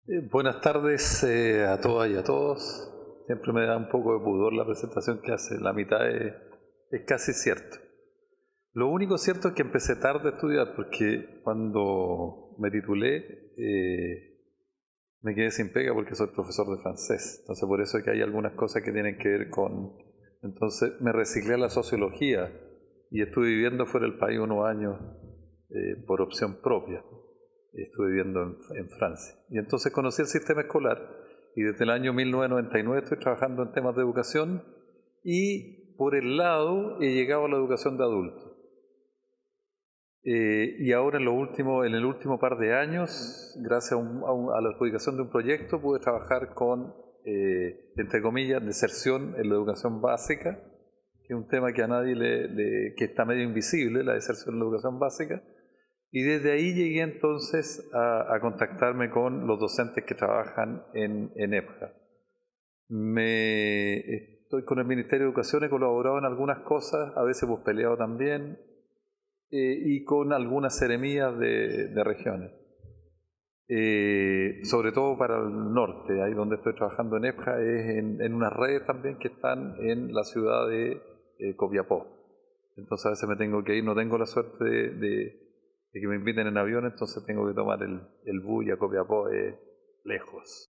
Buenas tardes a todas y a todos. Siempre me da un poco de pudor la presentación que hace. La mitad es casi cierto. Lo único cierto es que empecé tarde a estudiar porque cuando me titulé me quedé sin pega porque soy profesor de francés. Entonces por eso es que hay algunas cosas que tienen que ver con... Entonces me reciclé a la sociología y estuve viviendo fuera del país unos años por opción propia. Estuve viviendo en Francia. Y entonces conocí el sistema escolar y desde el año 1999 estoy trabajando en temas de educación y por el lado he llegado a la educación de adultos. Y ahora en el último par de años, gracias a la adjudicación de un proyecto, pude trabajar con, entre comillas, deserción en la educación básica, que es un tema que a nadie que está medio invisible, la deserción en la educación básica. Y desde ahí llegué entonces a contactarme con los docentes que trabajan en EPJA. Estoy con el Ministerio de Educación, he colaborado en algunas cosas, a veces hemos peleado también, y con algunas seremías de regiones. Sobre todo para el norte, ahí donde estoy trabajando en EPJA, es en unas redes también que están en la ciudad de Copiapó. Entonces a veces me tengo que ir, no tengo la suerte de que me inviten en avión, entonces tengo que tomar el bus y a Copiapó es lejos.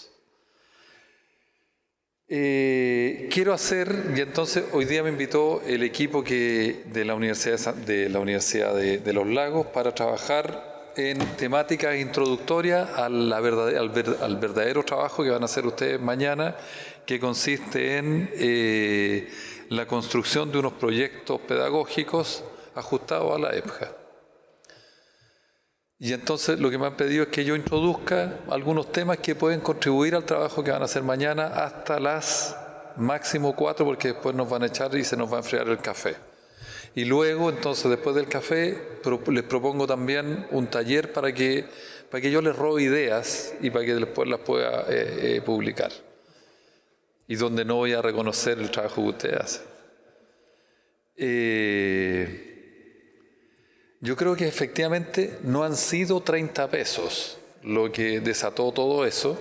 Quiero hacer, y entonces hoy día me invitó el equipo de la Universidad de Los Lagos para trabajar en temáticas introductorias al verdadero trabajo que van a hacer ustedes mañana, que consiste en la construcción de unos proyectos pedagógicos ajustados a la EPJA. Y entonces lo que me han pedido es que yo introduzca algunos temas que pueden contribuir al trabajo que van a hacer mañana hasta las máximo 4, porque después nos van a echar y se nos va a enfriar el café. Y luego, entonces, después del café, les propongo también un taller para que yo les robe ideas y para que después las pueda publicar. Y donde no voy a reconocer el trabajo que ustedes hacen. Yo creo que efectivamente no han sido 30 pesos lo que desató todo eso.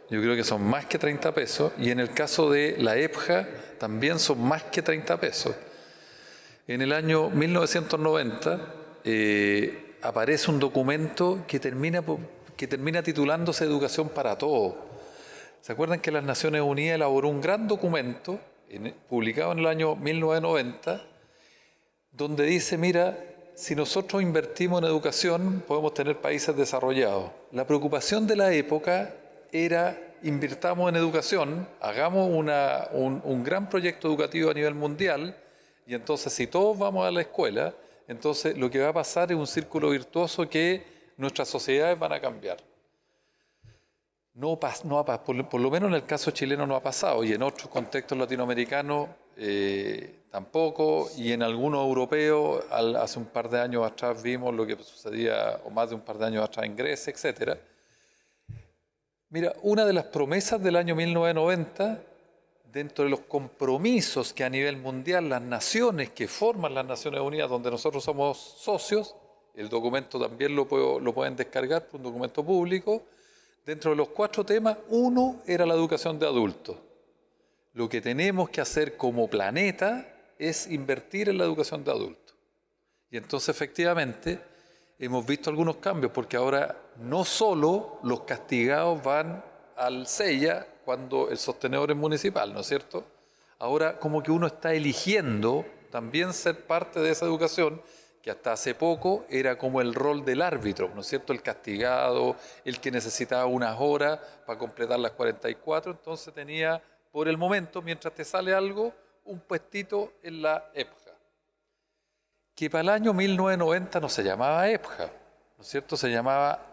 Yo creo que son más que 30 pesos. Y en el caso de la EPJA también son más que 30 pesos. En el año 1990 aparece un documento que termina titulándose Educación para Todos. ¿Se acuerdan que las Naciones Unidas elaboró un gran documento publicado en el año 1990 donde dice, mira, si nosotros invertimos en educación, podemos tener países desarrollados. La preocupación de la época era, invirtamos en educación, hagamos un gran proyecto educativo a nivel mundial, y entonces si todos vamos a la escuela, entonces lo que va a pasar es un círculo virtuoso que nuestras sociedades van a cambiar. Por lo menos en el caso chileno no ha pasado, y en otros contextos latinoamericanos tampoco, y en algunos europeos hace un par de años atrás vimos lo que sucedía, o más de un par de años atrás en Grecia, etc. Mira, una de las promesas del año 1990, dentro de los compromisos que a nivel mundial las naciones que forman las Naciones Unidas, donde nosotros somos socios, el documento también lo pueden descargar por un documento público. Dentro de los 4 temas, uno era la educación de adultos. Lo que tenemos que hacer como planeta es invertir en la educación de adultos. Y entonces, efectivamente, hemos visto algunos cambios, porque ahora no solo los castigados van al CEIA cuando el sostenedor es municipal, ¿no es cierto? Ahora como que uno está eligiendo también ser parte de esa educación, que hasta hace poco era como el rol del árbitro, ¿no es cierto? El castigado, el que necesitaba unas horas para completar las 44, entonces tenía, por el momento, mientras te sale algo, un puestito en la EPJA. Que para el año 1990 no se llamaba EPJA, ¿no es cierto? Se llamaba,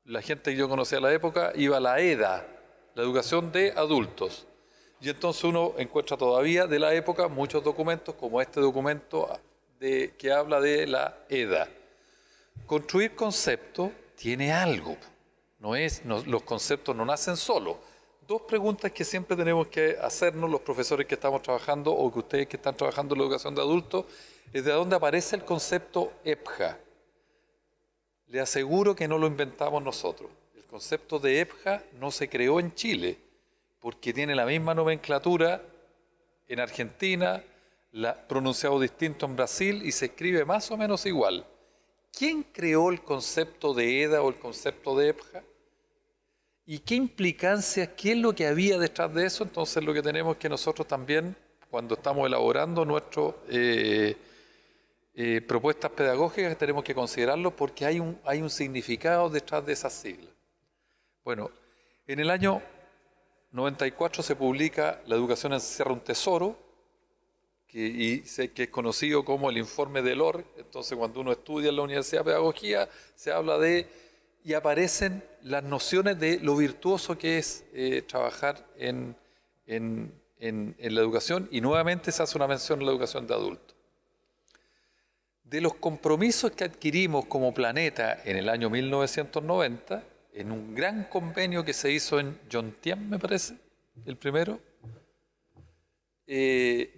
la gente que yo conocía a la época, iba a la EDA, la educación de adultos. Y entonces uno encuentra todavía de la época muchos documentos, como este documento que habla de la EDA. Construir conceptos tiene algo. Los conceptos no nacen solos. 2 preguntas que siempre tenemos que hacernos los profesores que estamos trabajando o que ustedes que están trabajando en la educación de adultos es de dónde aparece el concepto EPJA. Le aseguro que no lo inventamos nosotros. El concepto de EPJA no se creó en Chile, porque tiene la misma nomenclatura en Argentina, pronunciado distinto en Brasil y se escribe más o menos igual. ¿Quién creó el concepto de EDA o el concepto de EPJA? ¿Y qué implicancias, qué es lo que había detrás de eso? Entonces lo que tenemos es que nosotros también, cuando estamos elaborando nuestras propuestas pedagógicas, tenemos que considerarlo porque hay un significado detrás de esas siglas. Bueno, en el año 94 se publica La educación encierra un tesoro, que es conocido como el informe del OR. Entonces, cuando uno estudia en la Universidad de Pedagogía, se habla y aparecen las nociones de lo virtuoso que es trabajar en la educación, y nuevamente se hace una mención a la educación de adultos. De los compromisos que adquirimos como planeta en el año 1990, en un gran convenio que se hizo en Yontián, me parece, el primero,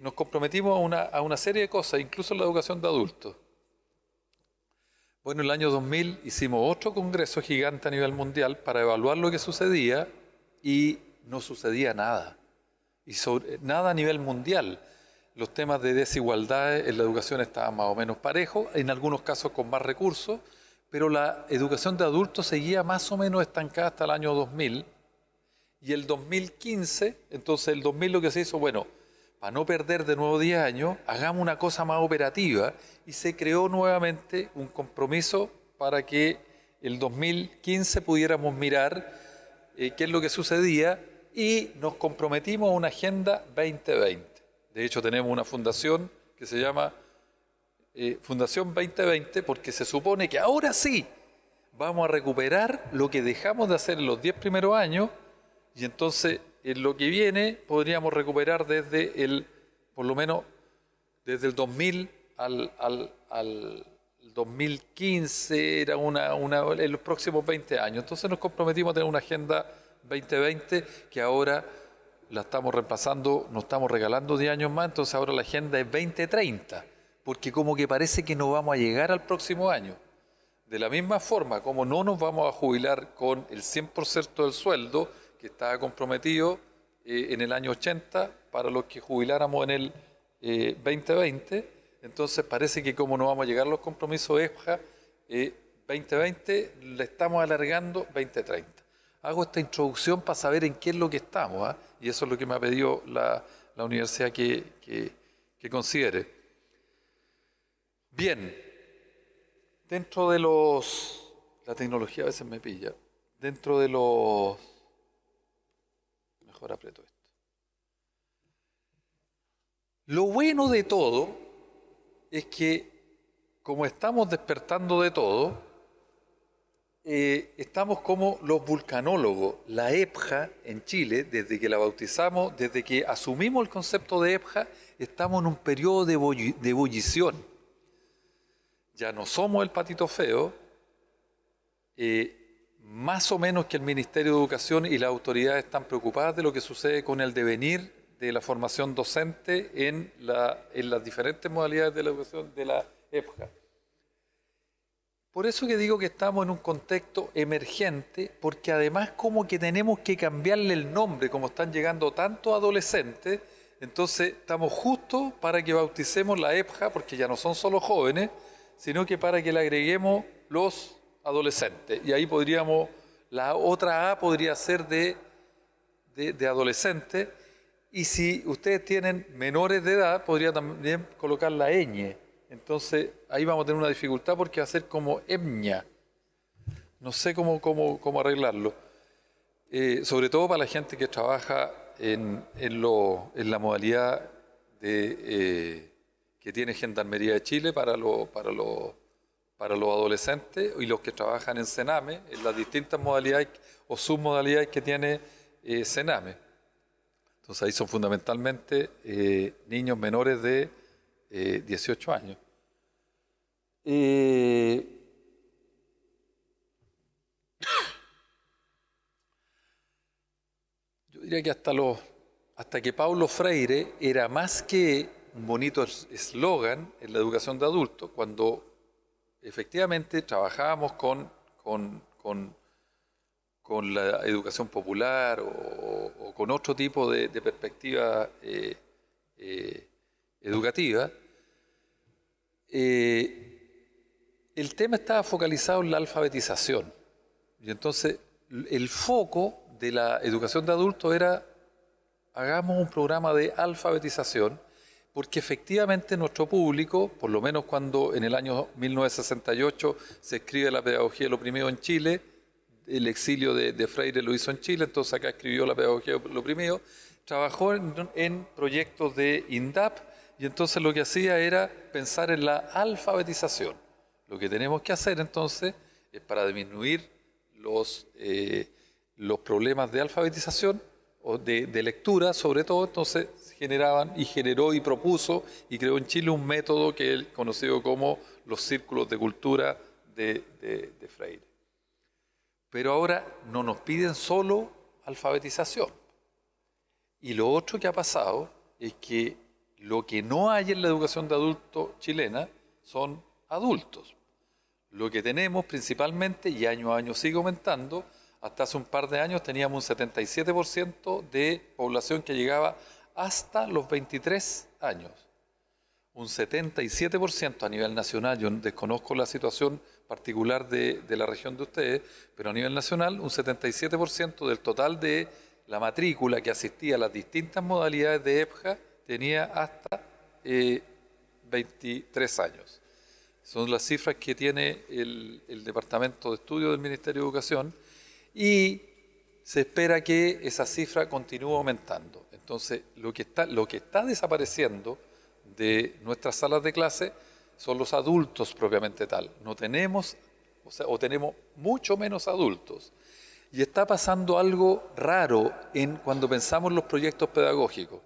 nos comprometimos a una serie de cosas, incluso en la educación de adultos. Bueno, en el año 2000 hicimos otro congreso gigante a nivel mundial para evaluar lo que sucedía y no sucedía nada. Y nada a nivel mundial. Los temas de desigualdad en la educación estaban más o menos parejos, en algunos casos con más recursos, pero la educación de adultos seguía más o menos estancada hasta el año 2000. Y el 2015, entonces el 2000 lo que se hizo, bueno, para no perder de nuevo 10 años, hagamos una cosa más operativa, y se creó nuevamente un compromiso para que el 2015 pudiéramos mirar qué es lo que sucedía, y nos comprometimos a una Agenda 2020. De hecho, tenemos una fundación que se llama Fundación 2020, porque se supone que ahora sí vamos a recuperar lo que dejamos de hacer en los 10 primeros años, y entonces en lo que viene podríamos recuperar por lo menos desde el 2000 al 2015, era en los próximos 20 años. Entonces nos comprometimos a tener una Agenda 2020 que ahora la estamos reemplazando, nos estamos regalando 10 años más, entonces ahora la agenda es 2030, porque como que parece que no vamos a llegar al próximo año. De la misma forma, como no nos vamos a jubilar con el 100% del sueldo que estaba comprometido en el año 80 para los que jubiláramos en el 2020, entonces parece que como no vamos a llegar a los compromisos EPJA 2020, le estamos alargando 2030. Hago esta introducción para saber en qué es lo que estamos, ¿eh? Y eso es lo que me ha pedido la universidad que considere. Bien, dentro de la tecnología a veces me pilla, dentro de mejor aprieto esto. Lo bueno de todo es que, como estamos despertando de todo, estamos como los vulcanólogos. La EPJA en Chile, desde que la bautizamos, desde que asumimos el concepto de EPJA, estamos en un periodo de ebullición. Ya no somos el patito feo, más o menos que el Ministerio de Educación y las autoridades están preocupadas de lo que sucede con el devenir de la formación docente en las diferentes modalidades de la educación de la EPJA. Por eso que digo que estamos en un contexto emergente, porque además como que tenemos que cambiarle el nombre, como están llegando tantos adolescentes, entonces estamos justo para que bauticemos la EPJA, porque ya no son solo jóvenes, sino que para que le agreguemos los adolescentes. Y ahí la otra A podría ser de adolescente, y si ustedes tienen menores de edad, podría también colocar la ñ. Entonces, ahí vamos a tener una dificultad porque va a ser como EMña. No sé cómo arreglarlo. Sobre todo para la gente que trabaja en la modalidad que tiene Gendarmería de Chile para los adolescentes, y los que trabajan en Sename, en las distintas modalidades o submodalidades que tiene Sename. Entonces, ahí son fundamentalmente niños menores de 18 años. Yo diría que hasta que Paulo Freire era más que un bonito eslogan en la educación de adultos, cuando efectivamente trabajábamos con con la educación popular o con otro tipo de perspectiva educativa, el tema estaba focalizado en la alfabetización. Y entonces el foco de la educación de adultos era: hagamos un programa de alfabetización, porque efectivamente nuestro público, por lo menos cuando en el año 1968 se escribe La pedagogía del oprimido en Chile, el exilio de Freire lo hizo en Chile, entonces acá escribió La pedagogía del oprimido, trabajó en proyectos de INDAP, y entonces lo que hacía era pensar en la alfabetización. Lo que tenemos que hacer entonces es, para disminuir los problemas de alfabetización o de lectura, sobre todo, entonces generaban y generó y propuso y creó en Chile un método que él conocido como los círculos de cultura de Freire. Pero ahora no nos piden solo alfabetización. Y lo otro que ha pasado es que lo que no hay en la educación de adultos chilena son adultos. Lo que tenemos principalmente, y año a año sigue aumentando, hasta hace un par de años teníamos un 77% de población que llegaba hasta los 23 años. Un 77% a nivel nacional. Yo desconozco la situación particular de la región de ustedes, pero a nivel nacional un 77% del total de la matrícula que asistía a las distintas modalidades de EPJA tenía hasta 23 años. Son las cifras que tiene el Departamento de Estudio del Ministerio de Educación, y se espera que esa cifra continúe aumentando. Entonces, lo que está desapareciendo de nuestras salas de clase son los adultos propiamente tal. No tenemos, o tenemos mucho menos adultos. Y está pasando algo raro cuando pensamos en los proyectos pedagógicos.